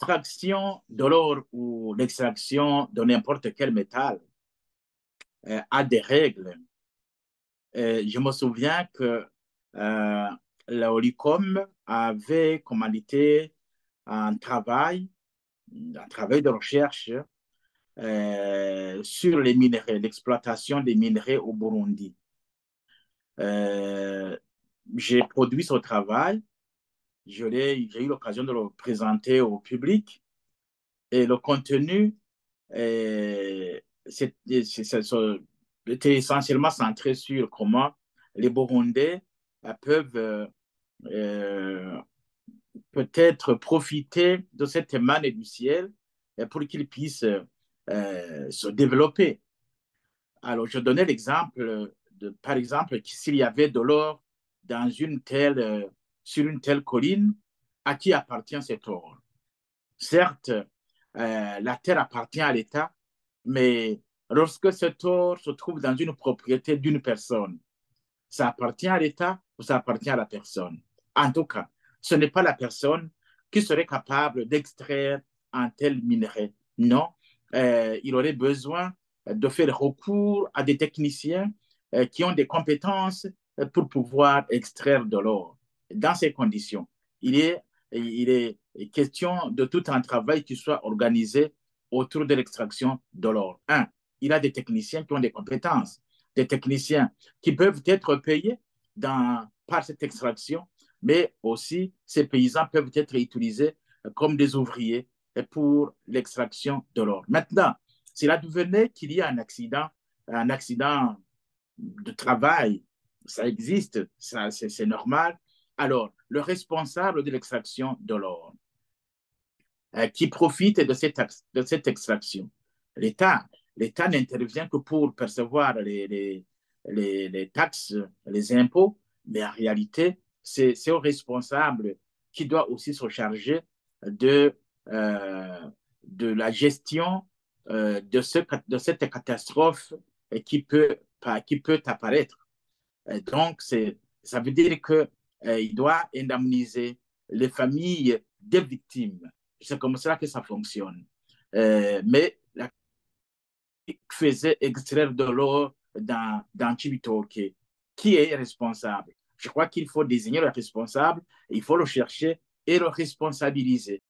l'extraction de l'or ou l'extraction de n'importe quel métal a des règles. Je me souviens que l'Olicom avait commandité un travail de recherche sur les minerais, l'exploitation des minerais au Burundi. J'ai produit ce travail, j'ai eu l'occasion de le présenter au public et le contenu était essentiellement centré sur comment les Burundais peuvent peut-être profiter de cette manne du ciel pour qu'ils puissent se développer. Alors, je donnais l'exemple, par exemple, s'il y avait de l'or dans sur une telle colline, à qui appartient cet or? Certes, la terre appartient à l'État, mais lorsque cet or se trouve dans une propriété d'une personne, ça appartient à l'État ou ça appartient à la personne? En tout cas, ce n'est pas la personne qui serait capable d'extraire un tel minerai. Non, il aurait besoin de faire recours à des techniciens qui ont des compétences pour pouvoir extraire de l'or. Dans ces conditions, il est question de tout un travail qui soit organisé autour de l'extraction de l'or. Un, il a des techniciens qui ont des compétences, des techniciens qui peuvent être payés par cette extraction, mais aussi ces paysans peuvent être utilisés comme des ouvriers pour l'extraction de l'or. Maintenant, s'il advenait qu'il y ait un accident de travail, ça existe, c'est normal. Alors, le responsable de l'extraction de l'or, qui profite de cette extraction, l'État n'intervient que pour percevoir les taxes, les impôts, mais en réalité, c'est au responsable qui doit aussi se charger de, euh, de la gestion de cette catastrophe qui peut apparaître. Donc, ça veut dire qu'il doit indemniser les familles des victimes. C'est comme ça que ça fonctionne. Mais la faisait extraire de l'eau dans Chibitoke. Qui est responsable? Je crois qu'il faut désigner le responsable, il faut le chercher et le responsabiliser.